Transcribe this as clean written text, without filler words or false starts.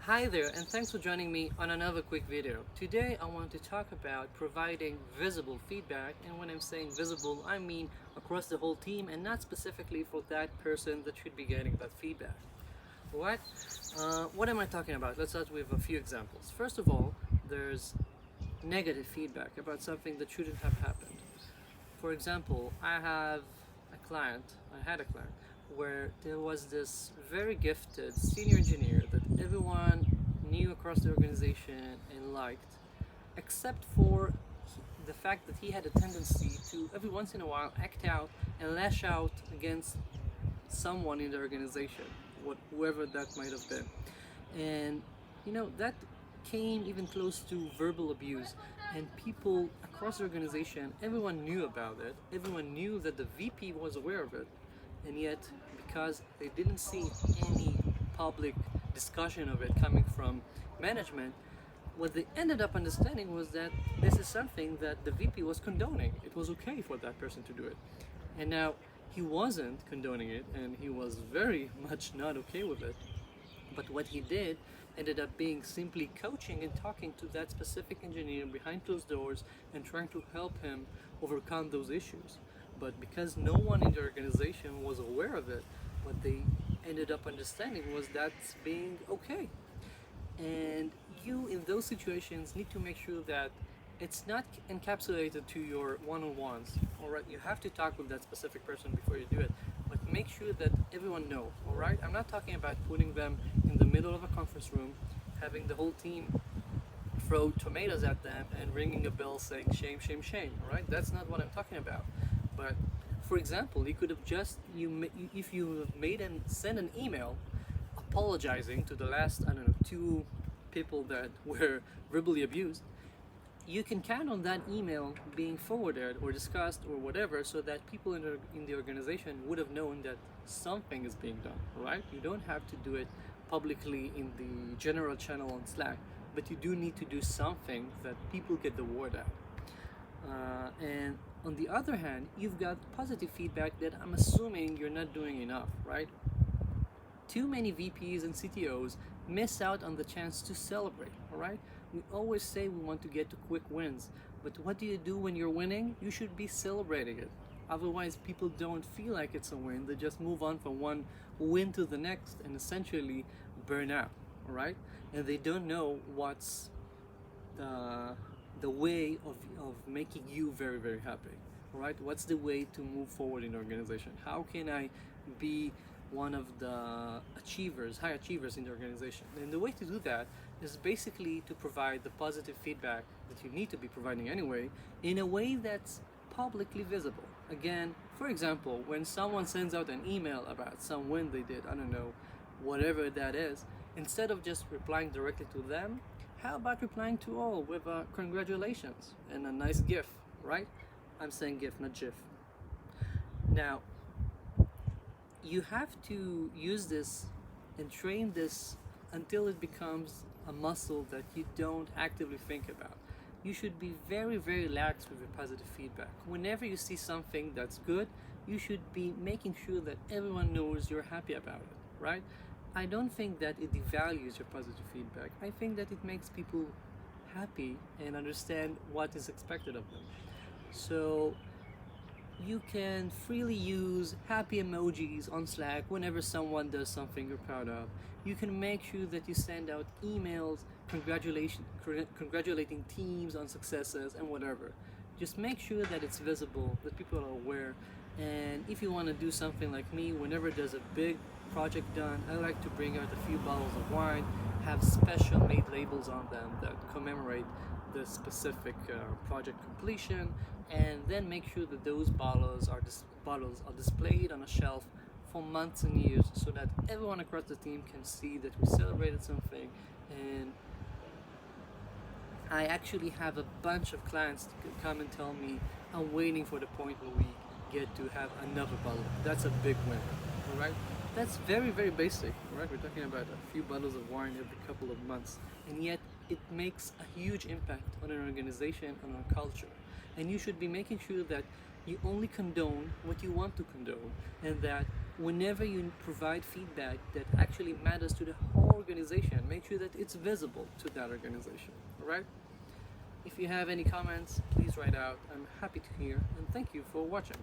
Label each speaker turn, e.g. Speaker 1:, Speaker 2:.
Speaker 1: Hi there, and thanks for joining me on another quick video. Today I want to talk about providing visible feedback, and when I'm saying visible, I mean across the whole team and not specifically for that person that should be getting that feedback. What? What am I talking about? Let's start with a few examples. First of all, there's negative feedback about something that shouldn't have happened. For example, I had a client where there was this very gifted senior engineer that everyone knew across the organization and liked, except for the fact that he had a tendency to every once in a while act out and lash out against someone in the organization, whoever that might have been. And that came even close to verbal abuse, and people across the organization, everyone knew about it, everyone knew that the VP was aware of it, and yet because they didn't see any public discussion of it coming from management, what they ended up understanding was that this is something that the VP was condoning. It was okay for that person to do it. And now he wasn't condoning it, and he was very much not okay with it. But what he did ended up being simply coaching and talking to that specific engineer behind closed doors and trying to help him overcome those issues. But because no one in the organization was aware of it, what they ended up understanding was that's being okay. And you, in those situations, need to make sure that it's not encapsulated to your one-on-ones. All right, you have to talk with that specific person before you do it, but make sure that everyone knows. All right, I'm not talking about putting them in the middle of a conference room, having the whole team throw tomatoes at them and ringing a bell saying shame, shame, shame. All right, that's not what I'm talking about. But for example, you could have just if you have made and sent an email apologizing to the last, I don't know, two people that were verbally abused, you can count on that email being forwarded or discussed or whatever, so that people in the organization would have known that something is being done. Right? You don't have to do it publicly in the general channel on Slack, but you do need to do something that people get the word out. And on the other hand, you've got positive feedback that I'm assuming you're not doing enough, right? Too many VPs and CTOs miss out on the chance to celebrate, all right? We always say we want to get to quick wins, but what do you do when you're winning? You should be celebrating it. Otherwise, people don't feel like it's a win. They just move on from one win to the next and essentially burn out, all right? And they don't know what's the way of making you very, very happy, all right? What's the way to move forward in the organization? How can I be one of the high achievers in the organization? And the way to do that is basically to provide the positive feedback that you need to be providing anyway in a way that's publicly visible. Again, for example, when someone sends out an email about some win they did, I don't know, whatever that is, instead of just replying directly to them, how about replying to all with a congratulations and a nice GIF, right? I'm saying GIF, not GIF. Now, you have to use this and train this until it becomes a muscle that you don't actively think about. You should be very, very lax with your positive feedback. Whenever you see something that's good, you should be making sure that everyone knows you're happy about it, right? I don't think that it devalues your positive feedback. I think that it makes people happy and understand what is expected of them. So you can freely use happy emojis on Slack whenever someone does something you're proud of. You can make sure that you send out emails congratulating teams on successes and whatever. Just make sure that it's visible, that people are aware. And if you want to do something like me, whenever there's a big project done, I like to bring out a few bottles of wine, have special made labels on them that commemorate the specific project completion, and then make sure that those bottles are displayed on a shelf for months and years, so that everyone across the team can see that we celebrated something. And I actually have a bunch of clients come and tell me, I'm waiting for the point where we get to have another bottle. That's a big win, all right? That's very, very basic, all right? We're talking about a few bottles of wine every couple of months, and yet it makes a huge impact on an organization, on our culture. And you should be making sure that you only condone what you want to condone, and that whenever you provide feedback that actually matters to the whole organization, make sure that it's visible to that organization. All right? If you have any comments, please write out. I'm happy to hear, and thank you for watching.